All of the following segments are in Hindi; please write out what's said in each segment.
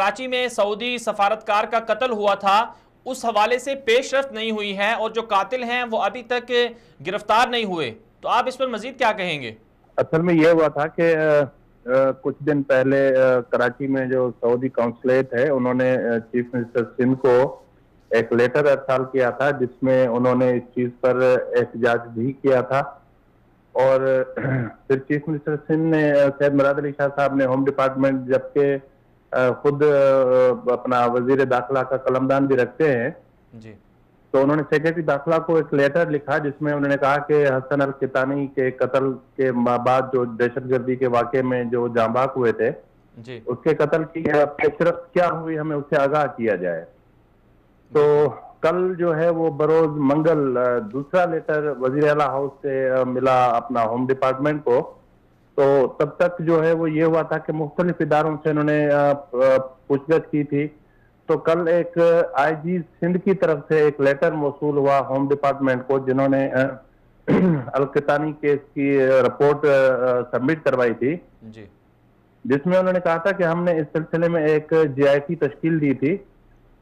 कराची में सऊदी सफारतकार का कत्ल हुआ था, उस हवाले से पेशरफ्त नहीं हुई है और जो कातिल हैं वो अभी तक गिरफ्तार नहीं हुए, तो आप इस पर मजीद क्या कहेंगे? असल में ये हुआ था कि कुछ दिन पहले कराची में जो सऊदी कौंसलेट है, उन्होंने चीफ मिनिस्टर सिंध को एक लेटर अरसाल किया था, जिसमें उन्होंने इस चीज पर एहतजाज भी किया था। और फिर चीफ मिनिस्टर सिंध ने, सैयद मुराद अली शाह साहब ने होम डिपार्टमेंट, जबकि खुद अपना वजीर दाखिला का कलमदान भी रखते हैं जी। तो उन्होंने सेक्रेटरी दाखिला को एक लेटर लिखा, जिसमें उन्होंने कहा कि हसन अल कितानी के कत्ल के बाद जो दहशतगर्दी के वाक़े में जो जांबाक हुए थे जी। उसके कत्ल की पेशरफ्त क्या हुई, हमें उससे आगाह किया जाए। तो कल जो है वो बरोज मंगल दूसरा लेटर वजीर आला हाउस से मिला अपना होम डिपार्टमेंट को। तो तब तक जो है वो ये हुआ था कि मुख्तलिफ इदारों से उन्होंने पूछताछ की थी। तो कल एक आईजी सिंध की तरफ से एक लेटर मौसूल हुआ होम डिपार्टमेंट को, जिन्होंने अलकतानी केस की रिपोर्ट सबमिट करवाई थी जी। जिसमें उन्होंने कहा था कि हमने इस सिलसिले में एक जीआईटी तश्कील दी थी।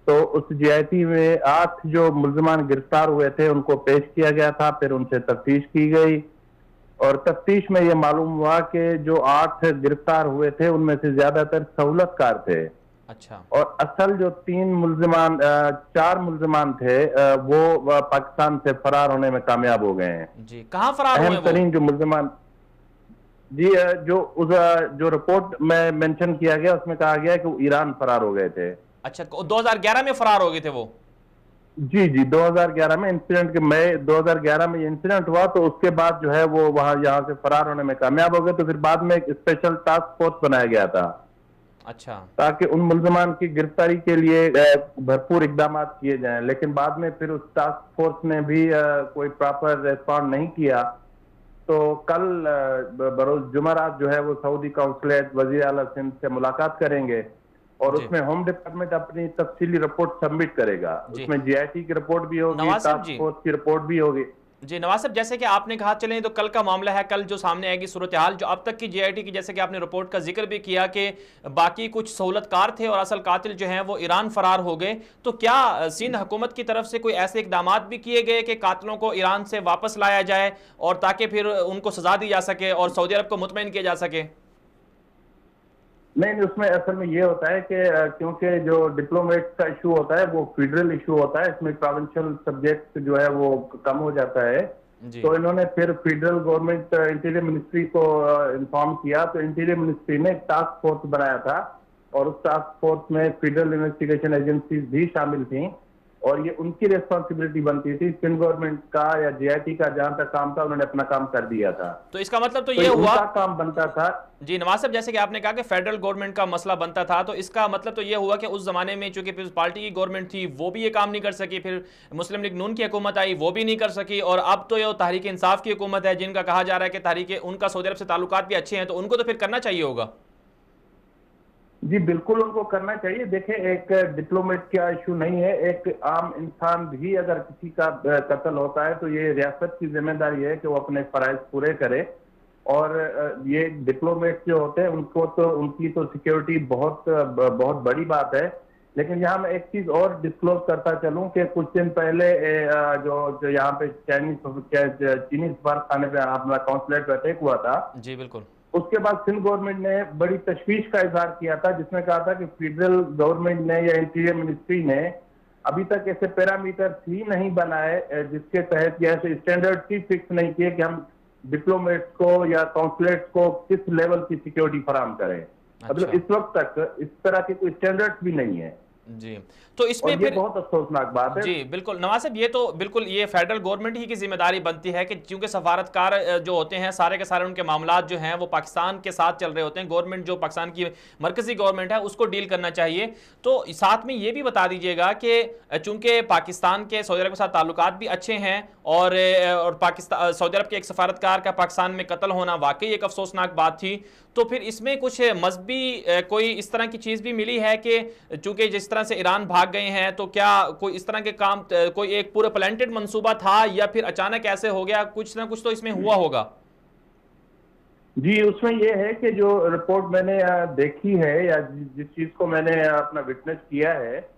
तो उस जीआईटी में 8 जो मुल्जिमान गिरफ्तार हुए थे उनको पेश किया गया था, फिर उनसे तफ्तीश की गई और तफ्तीश में यह मालूम हुआ कि जो 8 गिरफ्तार हुए थे उनमें से ज्यादातर सहूलतकार थे। अच्छा। और असल जो 4 मुल्जिमान थे वो पाकिस्तान से फरार होने में कामयाब हो गए हैं। जी, कहाँ फरार हुए अहम वो? तरीन जो मुल्जिमान, जी जो रिपोर्ट में मेंशन किया गया उसमें कहा गया कि वो ईरान फरार हो गए थे। अच्छा, 2011 में फरार हो गए थे वो? जी जी, 2011 में इंसिडेंट के मई 2011 में ये इंसिडेंट हुआ, तो उसके बाद जो है वो यहाँ से फरार होने में कामयाब हो गए। तो फिर बाद में एक स्पेशल टास्क फोर्स बनाया गया था। अच्छा। ताकि उन मुल्जिमान की गिरफ्तारी के लिए भरपूर इकदाम किए जाएं, लेकिन बाद में फिर उस टास्क फोर्स ने भी कोई प्रॉपर रेस्पॉन्ड नहीं किया। तो कल बरोज जुमेरात जो है वो सऊदी कौंसलेट वजीर आला सिंध से मुलाकात करेंगे और उसमें होम डिपार्टमेंट अपनी तफसीली रिपोर्ट सबमिट करेगा। उसमें जीआईटी की रिपोर्ट भी होगी, टास्क फोर्स की रिपोर्ट भी होगी। जी नवाज साहब, जैसे कि आपने कहा, चलें तो कल का मामला है, कल जो सामने आएगी सूरत हाल जो अब तक की जीआईटी की, जैसे कि आपने रिपोर्ट का जिक्र भी किया कि बाकी कुछ सहूलतकार थे और असल कातिल जो हैं वो ईरान फरार हो गए, तो क्या सिंध हुकूमत की तरफ से कोई ऐसे इकदाम भी किए गए कि कातिलों को ईरान से वापस लाया जाए और ताकि फिर उनको सजा दी जा सके और सऊदी अरब को मुतमईन किया जा सके? नहीं, उसमें असल में ये होता है कि क्योंकि जो डिप्लोमेट का इशू होता है वो फेडरल इशू होता है, इसमें प्रोविंशियल सब्जेक्ट जो है वो कम हो जाता है। तो इन्होंने फिर फेडरल गवर्नमेंट इंटीरियर मिनिस्ट्री को इन्फॉर्म किया, तो इंटीरियर मिनिस्ट्री ने एक टास्क फोर्स बनाया था और उस टास्क फोर्स में फेडरल इन्वेस्टिगेशन एजेंसीज भी शामिल थी और ये उनकी रिस्पॉन्सिबिलिटी बनती थी। सिंध गवर्नमेंट का या जीआईटी का जहां तक काम था उन्होंने अपना काम कर दिया था। तो इसका मतलब तो ये हुआ काम बनता था। जी नवाज साहब, जैसे कि आपने कहा कि फेडरल गवर्नमेंट का मसला बनता था, तो इसका मतलब तो ये हुआ कि उस जमाने में चूंकि पीपल्स पार्टी की गवर्नमेंट थी वो भी ये काम नहीं कर सकी, फिर मुस्लिम लीग नून की हुकूमत आई वो भी नहीं कर सकी, और अब तो ये तहरीक इंसाफ की हुकूमत है जिनका कहा जा रहा है कि तहरीक उनका सऊदी अरब से ताल्लुकात भी अच्छे हैं, तो उनको तो फिर करना चाहिए होगा। जी बिल्कुल, उनको करना चाहिए। देखें, एक डिप्लोमेट का इशू नहीं है, एक आम इंसान भी अगर किसी का कत्ल होता है तो ये रियासत की जिम्मेदारी है कि वो अपने फराइज पूरे करे। और ये डिप्लोमेट जो होते हैं उनको तो उनकी तो सिक्योरिटी बहुत बहुत बड़ी बात है। लेकिन यहाँ मैं एक चीज और डिस्क्लोज करता चलूं कि कुछ दिन पहले जो यहाँ पे चीनी सफारतखाने पे अपना कॉन्सुलेट अटैक हुआ था। जी बिल्कुल। उसके बाद सिंध गवर्नमेंट ने बड़ी तशवीश का इजहार किया था, जिसमें कहा था कि फेडरल गवर्नमेंट ने या इंटीरियर मिनिस्ट्री ने अभी तक ऐसे पैरामीटर ही नहीं बनाए जिसके तहत या ऐसे स्टैंडर्ड ही फिक्स नहीं किए कि हम डिप्लोमेट्स को या कॉन्सुलेट्स को किस लेवल की सिक्योरिटी फराहम करें। मतलब इस वक्त तक इस तरह के कोई स्टैंडर्ड्स भी नहीं है। जी, तो इसमें ये बहुत अफसोसनाक बात है। जी बिल्कुल नवाज साहब, ये तो बिल्कुल ये फेडरल गवर्नमेंट ही की जिम्मेदारी बनती है कि क्योंकि सफारतकार जो होते हैं सारे के सारे उनके मामलात जो हैं वो पाकिस्तान के साथ चल रहे होते हैं, गवर्नमेंट जो पाकिस्तान की मरकजी गवर्नमेंट है उसको डील करना चाहिए। तो साथ में ये भी बता दीजिएगा कि चूंकि पाकिस्तान के सऊदी अरब के साथ ताल्लुकात भी अच्छे हैं और पाकिस्तान सऊदी अरब के एक सफारतकार का पाकिस्तान में कत्ल होना वाकई एक अफसोसनाक बात थी, तो फिर इसमें कुछ मजहबी कोई इस तरह की चीज़ भी मिली है कि चूंकि जिस तरह से ईरान भाग गए हैं तो क्या कोई इस तरह के काम कोई एक पूरा प्लान्टेड मंसूबा था या फिर अचानक ऐसे हो गया? कुछ ना कुछ तो इसमें हुआ होगा। जी, उसमें ये है कि जो रिपोर्ट मैंने देखी है या जिस चीज को मैंने अपना विटनेस किया है,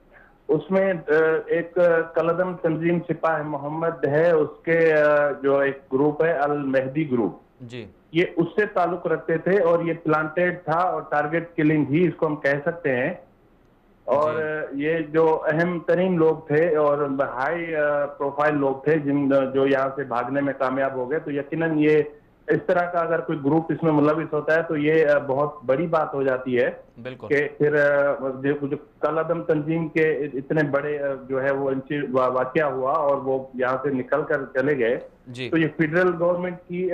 उसमें एक कलदम तंजीम सिपाही मोहम्मद है, उसके जो एक ग्रुप है अल मेहदी ग्रुप, जी ये उससे ताल्लुक रखते थे और ये प्लांटेड था और टारगेट किलिंग ही इसको हम कह सकते हैं। जी। और ये जो अहम तरीन लोग थे और हाई प्रोफाइल लोग थे जिन जो यहाँ से भागने में कामयाब हो गए, तो यकीनन ये इस तरह का अगर कोई ग्रुप इसमें मुलविस होता है तो ये बहुत बड़ी बात हो जाती है बिल्कुल। कि फिर जो कलअदम तंजीम के इतने बड़े जो है वो वाकया हुआ और वो यहाँ से निकल कर चले गए, जी। तो ये फेडरल गवर्नमेंट की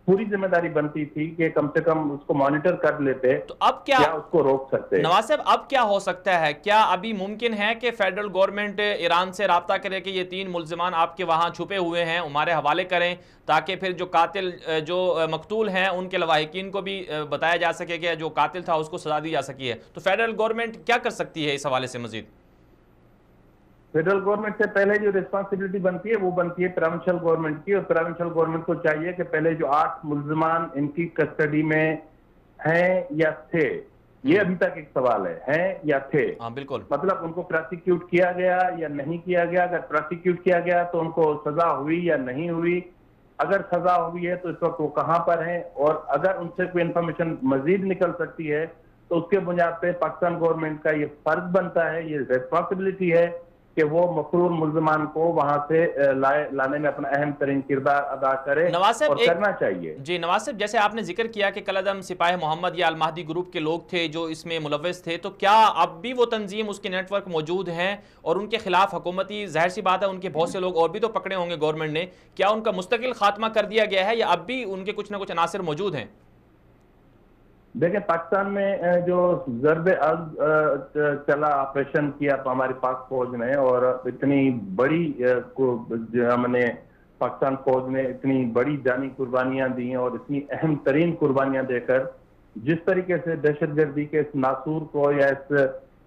पूरी जिम्मेदारी बनती थी कि कम से कम उसको मॉनिटर कर लेते तो अब क्या या उसको रोक सकते। नवाज साहब, अब क्या हो सकता है? क्या अभी मुमकिन है कि फेडरल गवर्नमेंट ईरान से राब्ता करे कि ये 3 मुल्जिमान आपके वहां छुपे हुए हैं हमारे हवाले करें, ताकि फिर जो कातिल जो मकतूल हैं उनके लवाहिकीन को भी बताया जा सके कि जो कातिल था उसको सजा दी जा सकी है? तो फेडरल गवर्नमेंट क्या कर सकती है इस हवाले से मजीद? फेडरल गवर्नमेंट से पहले जो रिस्पॉन्सिबिलिटी बनती है वो बनती है प्रोविंशियल गवर्नमेंट की, और प्रोविंशियल गवर्नमेंट को चाहिए कि पहले जो 8 मुल्जिमान इनकी कस्टडी में हैं या थे, ये अभी तक एक सवाल है या थे। हाँ बिल्कुल। मतलब उनको प्रोसिक्यूट किया गया या नहीं किया गया, अगर प्रोसिक्यूट किया गया तो उनको सजा हुई या नहीं हुई, अगर सजा हुई है तो इस वक्त वो कहां पर हैं, और अगर उनसे कोई इंफॉर्मेशन मजीद निकल सकती है तो उसके बुनियाद पे पाकिस्तान गवर्नमेंट का ये फर्ज बनता है, ये रिस्पॉन्सिबिलिटी है कि वो मफरूर मुल्जिमान को वहां से लाने में अपना अहम तरीन किरदार अदा करे, नवाज साहब और करना चाहिए। जी नवाज साहब, जैसे आपने जिक्र किया कि कलअदम सिपाही मोहम्मद या अल-महदी ग्रुप के लोग थे जो इसमें मुलव्वस थे, तो क्या अब भी वो तंजीम, उसके नेटवर्क मौजूद हैं और उनके खिलाफ हुकूमती, जाहिर सी बात है उनके बहुत से लोग और भी तो पकड़े होंगे गवर्नमेंट ने, क्या उनका मुस्तकिल खात्मा कर दिया गया है या अब भी उनके कुछ ना कुछ अनासिर मौजूद हैं? देखें, पाकिस्तान में जो ज़र्ब चला, ऑपरेशन किया हमारी पाक फौज ने, और इतनी बड़ी हमने पाकिस्तान फौज ने इतनी बड़ी जानी कुर्बानियां दी और इतनी अहम तरीन कुर्बानियां देकर जिस तरीके से दहशतगर्दी के इस नासूर को या इस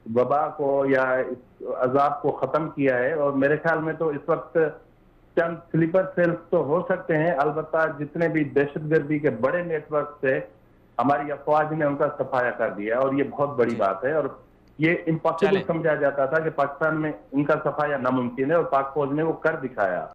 वबा को या इस अजाब को खत्म किया है, और मेरे ख्याल में तो इस वक्त चंद स्लीपर सेल्स तो हो सकते हैं, अलबत्ता जितने भी दहशतगर्दी के बड़े नेटवर्क थे हमारी अफवाज ने उनका सफाया कर दिया, और ये बहुत बड़ी बात है। और ये इम्पॉसिबल समझा जाता था कि पाकिस्तान में इनका सफाया नामुमकिन है, और पाक फौज ने वो कर दिखाया।